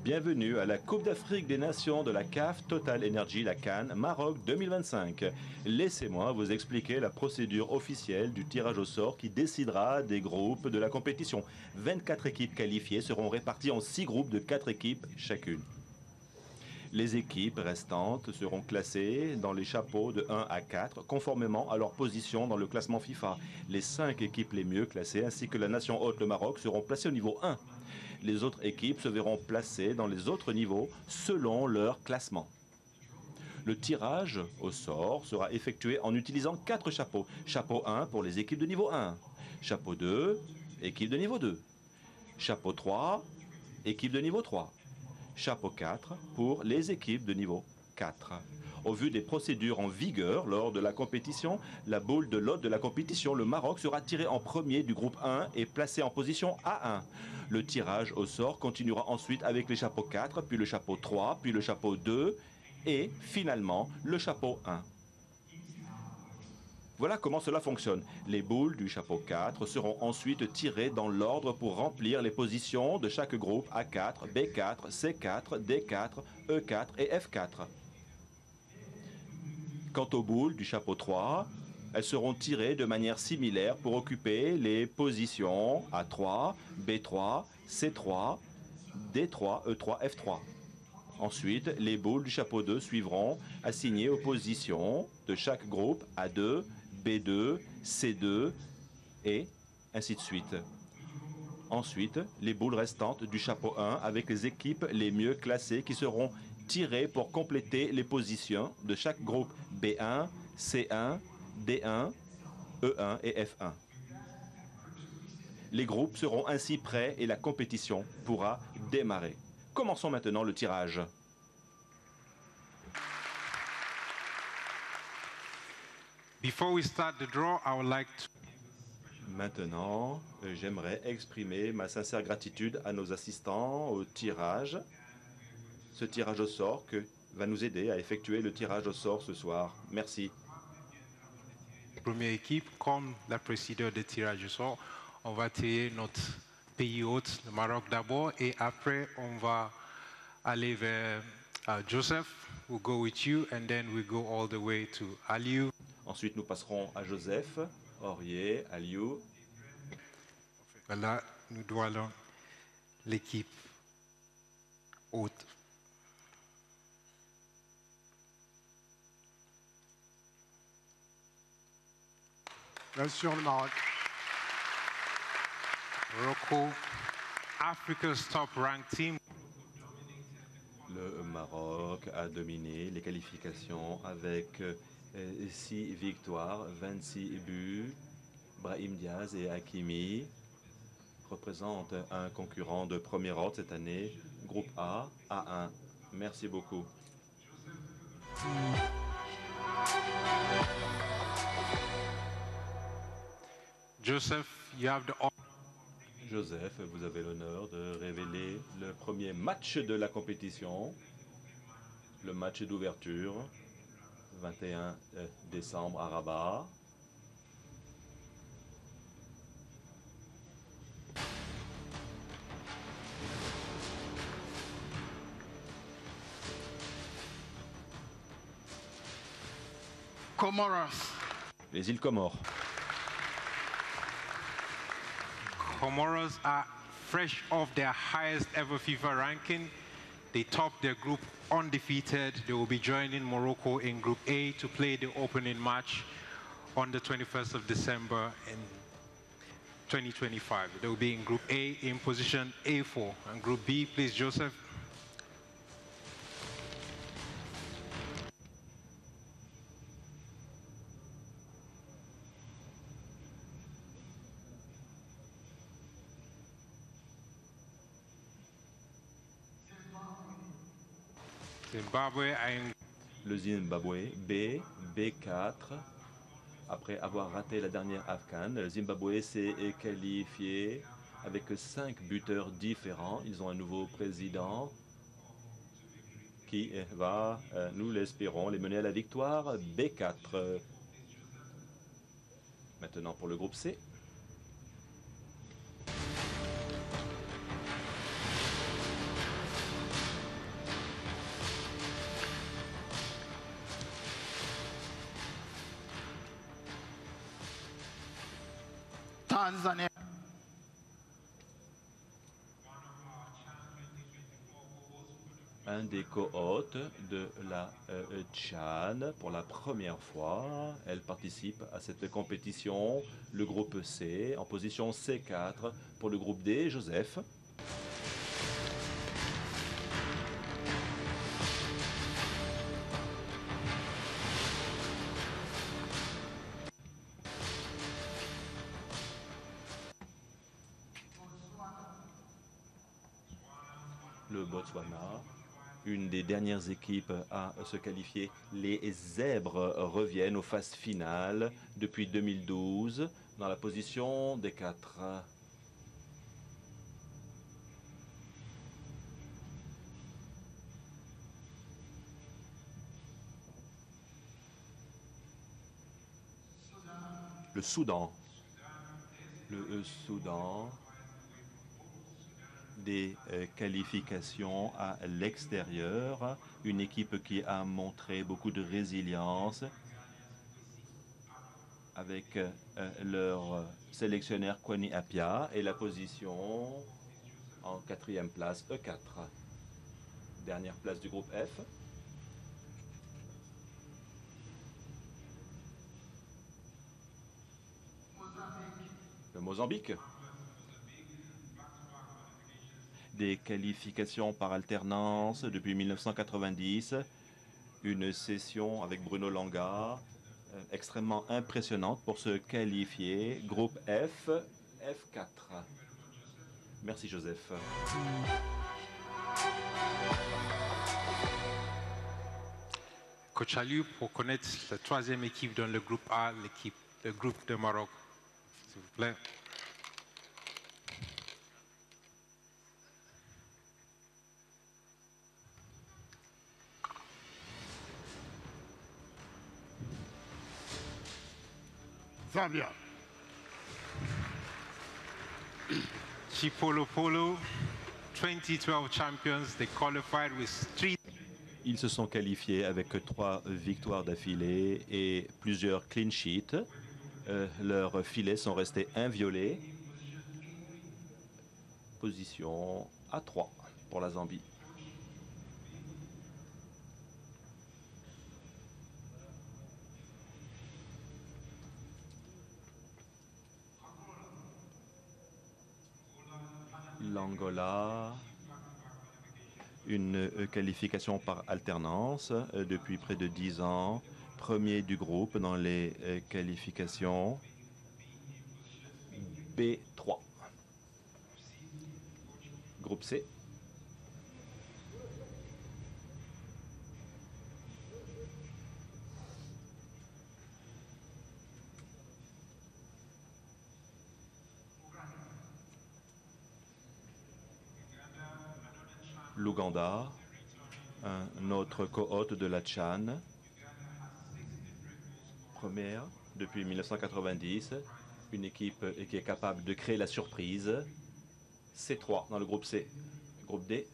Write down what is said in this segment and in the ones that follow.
Bienvenue à la Coupe d'Afrique des Nations de la CAF Total Energy, la CAN, Maroc 2025. Laissez-moi vous expliquer la procédure officielle du tirage au sort qui décidera des groupes de la compétition. 24 équipes qualifiées seront réparties en 6 groupes de 4 équipes chacune. Les équipes restantes seront classées dans les chapeaux de 1 à 4, conformément à leur position dans le classement FIFA. Les 5 équipes les mieux classées, ainsi que la nation hôte, le Maroc, seront placées au niveau 1. Les autres équipes se verront placées dans les autres niveaux selon leur classement. Le tirage au sort sera effectué en utilisant 4 chapeaux. Chapeau 1 pour les équipes de niveau 1. Chapeau 2, équipe de niveau 2. Chapeau 3, équipe de niveau 3. Chapeau 4 pour les équipes de niveau 4. Au vu des procédures en vigueur lors de la compétition, la boule de l'hôte de la compétition, le Maroc, sera tiré en premier du groupe 1 et placé en position A1. Le tirage au sort continuera ensuite avec les chapeaux 4, puis le chapeau 3, puis le chapeau 2 et finalement le chapeau 1. Voilà comment cela fonctionne. Les boules du chapeau 4 seront ensuite tirées dans l'ordre pour remplir les positions de chaque groupe A4, B4, C4, D4, E4 et F4. Quant aux boules du chapeau 3, elles seront tirées de manière similaire pour occuper les positions A3, B3, C3, D3, E3, F3. Ensuite, les boules du chapeau 2 suivront, assignées aux positions de chaque groupe A2, B2, C2 et ainsi de suite. Ensuite, les boules restantes du chapeau 1 avec les équipes les mieux classées qui seront tirées pour compléter les positions de chaque groupe B1, C1, D1, E1 et F1. Les groupes seront ainsi prêts et la compétition pourra démarrer. Commençons maintenant le tirage. Before we start the draw, I would like to... Maintenant, j'aimerais exprimer ma sincère gratitude à nos assistants au tirage. Ce tirage au sort va nous aider à effectuer le tirage au sort ce soir. Merci. Première équipe, comme la procédure de tirage au sort, on va tirer notre pays hôte, le Maroc d'abord, et après on va aller vers Joseph. We'll go with you, and then we go all the way to Aliou. Ensuite, nous passerons à Joseph, Aurier, Aliou. Voilà, nous allons l'équipe haute. Bien sûr, le Maroc. Morocco, Africa's top-ranked team. Le Maroc a dominé les qualifications avec 6 victoires, 26 buts. Brahim Diaz et Hakimi représentent un concurrent de premier ordre cette année, groupe A, A1. Merci beaucoup. Joseph, you have the... Joseph, vous avez l'honneur de révéler le premier match de la compétition, le match d'ouverture, 21 décembre à Rabat. Comoros. Les îles Comores. Comoros are fresh off their highest ever FIFA ranking. They topped their group undefeated. They will be joining Morocco in Group A to play the opening match on the 21st of December in 2025. They will be in Group A in position A4. And Group B, please, Joseph. Zimbabwe and... Le Zimbabwe, B, B4. Après avoir raté la dernière Afghan, le Zimbabwe s'est qualifié avec 5 buteurs différents. Ils ont un nouveau président qui va, nous l'espérons, les mener à la victoire. B4. Maintenant pour le groupe C. Tanzania. Un des co-hôtes de la CHAN pour la première fois. Elle participe à cette compétition. Le groupe C en position C4 pour le groupe D. Joseph. Le Botswana, une des dernières équipes à se qualifier. Les Zèbres reviennent aux phases finales depuis 2012 dans la position des 4. Le Soudan. Le Soudan, des qualifications à l'extérieur, une équipe qui a montré beaucoup de résilience avec leur sélectionneur Kwani Appiah et la position en 4e place E4. Dernière place du groupe F. Le Mozambique. Des qualifications par alternance depuis 1990. Une session avec Bruno Langa extrêmement impressionnante pour se qualifier. Groupe F, F4. Merci Joseph. Coach Aliou, pour connaître la 3e équipe dans le groupe A, le groupe de Maroc, s'il vous plaît. Zambia. Chipolo Polo, 2012 champions, they qualified with 3. Ils se sont qualifiés avec 3 victoires d'affilée et plusieurs clean sheets. Leurs filets sont restés inviolés. Position A3 pour la Zambie. L'Angola, une qualification par alternance depuis près de 10 ans. Premier du groupe dans les qualifications. B3. Groupe C. L'Ouganda, un autre co-hôte de la CHAN, première depuis 1990, une équipe qui est capable de créer la surprise. C3 dans le groupe C. Groupe D.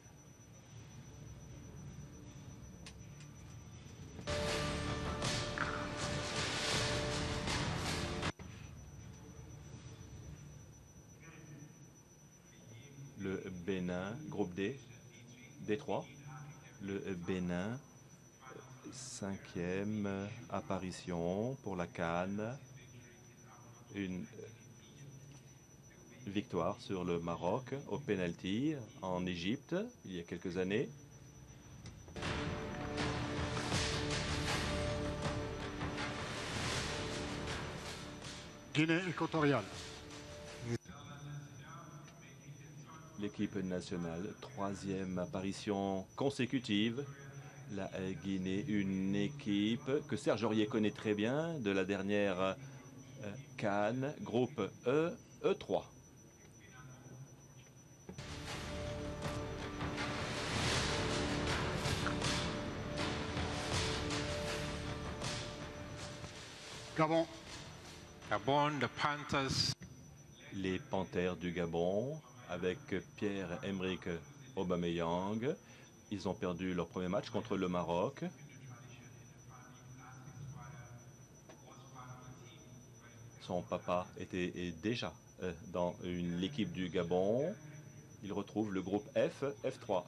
Le Bénin, groupe D. D3, le Bénin, 5e apparition pour la CAN, une victoire sur le Maroc au penalty en Égypte il y a quelques années. Guinée équatoriale. L'équipe nationale, 3e apparition consécutive. La Guinée, une équipe que Serge Aurier connaît très bien de la dernière CAN, groupe E, E3. Gabon. Gabon, the Panthers. Les Panthères du Gabon, avec Pierre-Emerick Aubameyang. Ils ont perdu leur premier match contre le Maroc. Son papa était déjà dans l'équipe du Gabon. Il retrouve le groupe F, F3.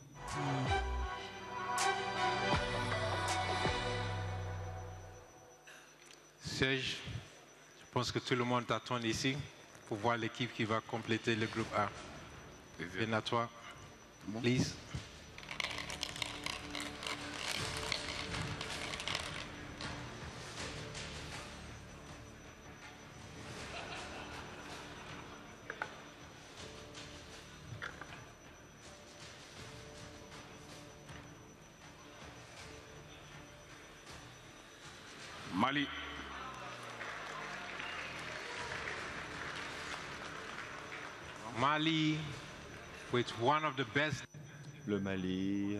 Serge, je pense que tout le monde t'attend ici pour voir l'équipe qui va compléter le groupe A. Viens à toi, please. Mali. Mali, with one of the best. Le Mali,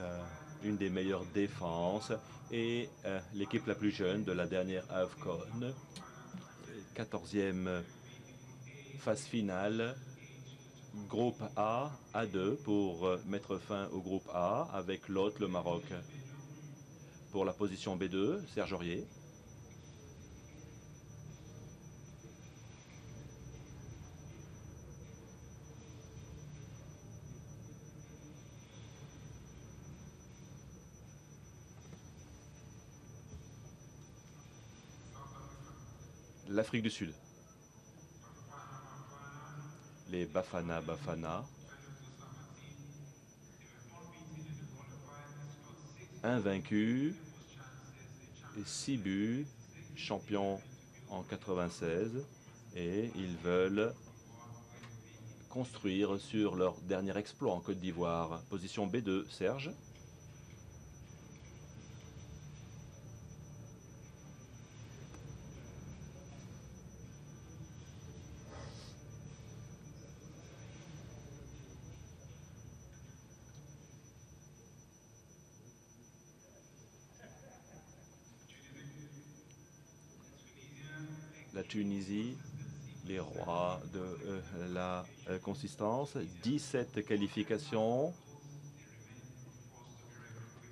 une des meilleures défenses et l'équipe la plus jeune de la dernière AFCON. 14e phase finale. Groupe A, A2 pour mettre fin au groupe A avec l'hôte, le Maroc. Pour la position B2, Serge Aurier. L'Afrique du Sud. Les Bafana Bafana. Invaincus. Et 6 buts. Champions en 96. Et ils veulent construire sur leur dernier exploit en Côte d'Ivoire. Position B2, Serge. La Tunisie, les rois de la consistance, 17 qualifications.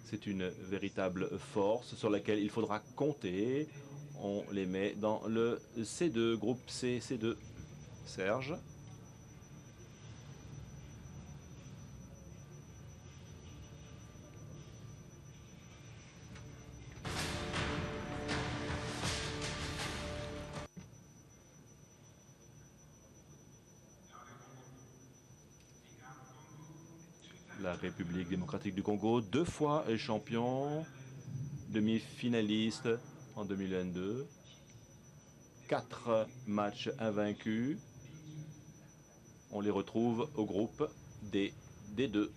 C'est une véritable force sur laquelle il faudra compter. On les met dans le C2, groupe C, C2. Serge. La République démocratique du Congo, 2 fois champion, demi-finaliste en 2022, 4 matchs invaincus. On les retrouve au groupe D, D2.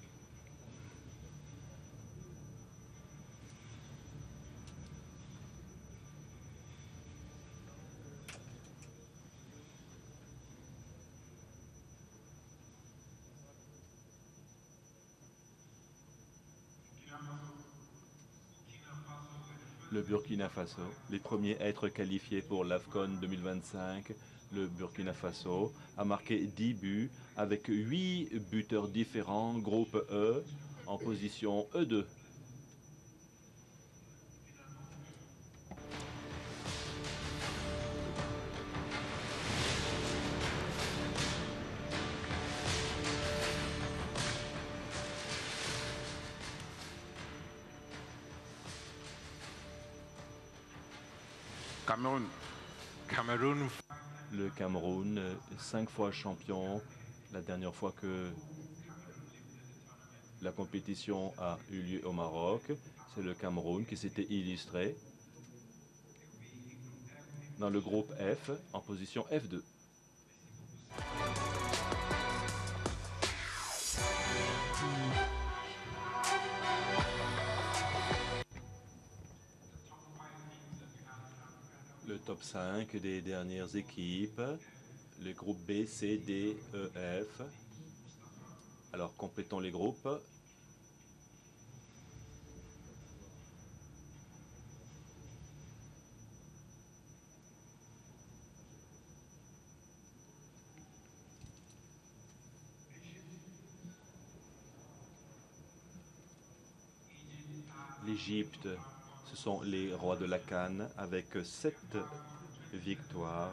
Le Burkina Faso, les premiers à être qualifiés pour l'AFCON 2025. Le Burkina Faso a marqué 10 buts avec 8 buteurs différents, groupe E, en position E2. Cameroun. Cameroun. Le Cameroun, 5 fois champion. La dernière fois que la compétition a eu lieu au Maroc, c'est le Cameroun qui s'était illustré dans le groupe F en position F2. Le top 5 des dernières équipes, le groupe B, C, D, E, F. Alors complétons les groupes. L'Égypte, ce sont les rois de la CAN avec 7 victoires.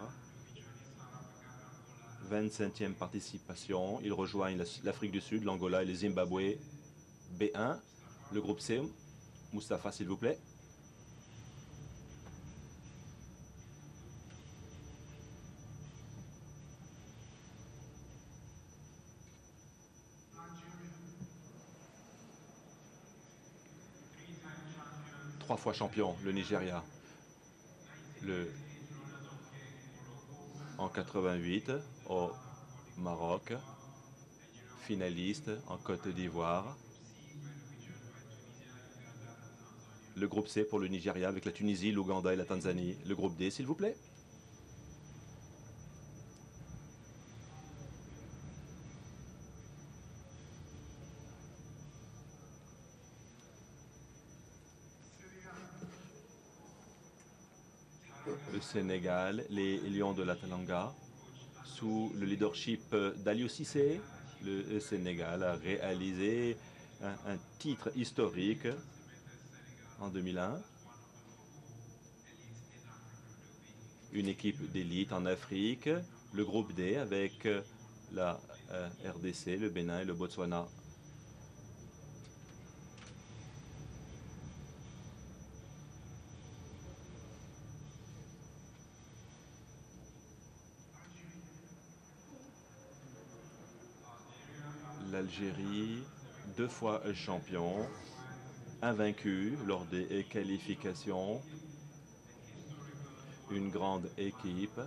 25e participation. Ils rejoignent l'Afrique du Sud, l'Angola et le Zimbabwe. B1, le groupe C. Mustapha, s'il vous plaît. Trois fois champion, le Nigeria. En 88 au Maroc, finaliste en Côte d'Ivoire. Le groupe C pour le Nigeria avec la Tunisie, l'Ouganda et la Tanzanie. Le groupe D, s'il vous plaît. Le Sénégal, les Lions de la Teranga, sous le leadership d'Aliou Cissé, le Sénégal a réalisé un titre historique en 2001. Une équipe d'élite en Afrique, le groupe D avec la RDC, le Bénin et le Botswana. L'Algérie, 2 fois champion, invaincu lors des qualifications. Une grande équipe.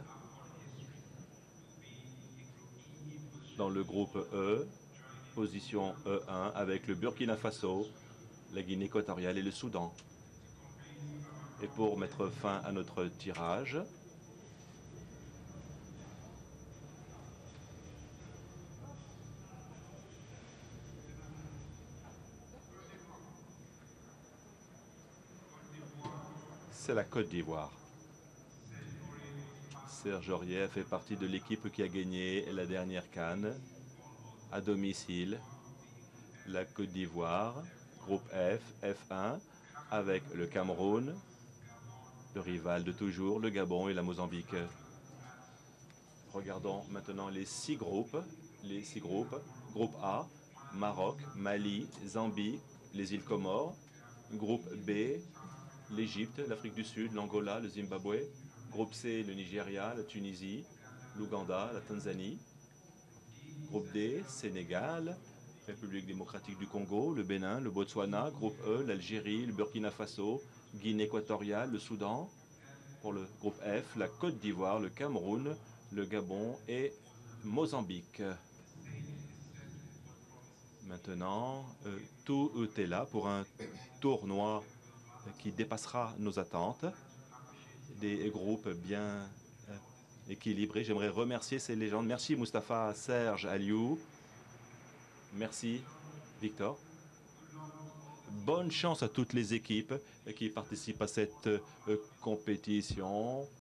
Dans le groupe E, position E1 avec le Burkina Faso, la Guinée équatoriale et le Soudan. Et pour mettre fin à notre tirage, c'est la Côte d'Ivoire. Serge Aurier fait partie de l'équipe qui a gagné la dernière CAN à domicile. La Côte d'Ivoire, groupe F, F1, avec le Cameroun, le rival de toujours, le Gabon et la Mozambique. Regardons maintenant les 6 groupes. Groupe A, Maroc, Mali, Zambie, les îles Comores. Groupe B, l'Égypte, l'Afrique du Sud, l'Angola, le Zimbabwe. Groupe C, le Nigeria, la Tunisie, l'Ouganda, la Tanzanie. Groupe D, Sénégal, République démocratique du Congo, le Bénin, le Botswana. Groupe E, l'Algérie, le Burkina Faso, Guinée équatoriale, le Soudan. Pour le groupe F, la Côte d'Ivoire, le Cameroun, le Gabon et Mozambique. Maintenant, tout est là pour un tournoi qui dépassera nos attentes. Des groupes bien équilibrés. J'aimerais remercier ces légendes. Merci Mustapha, Serge, Aliou. Merci Victor. Bonne chance à toutes les équipes qui participent à cette compétition.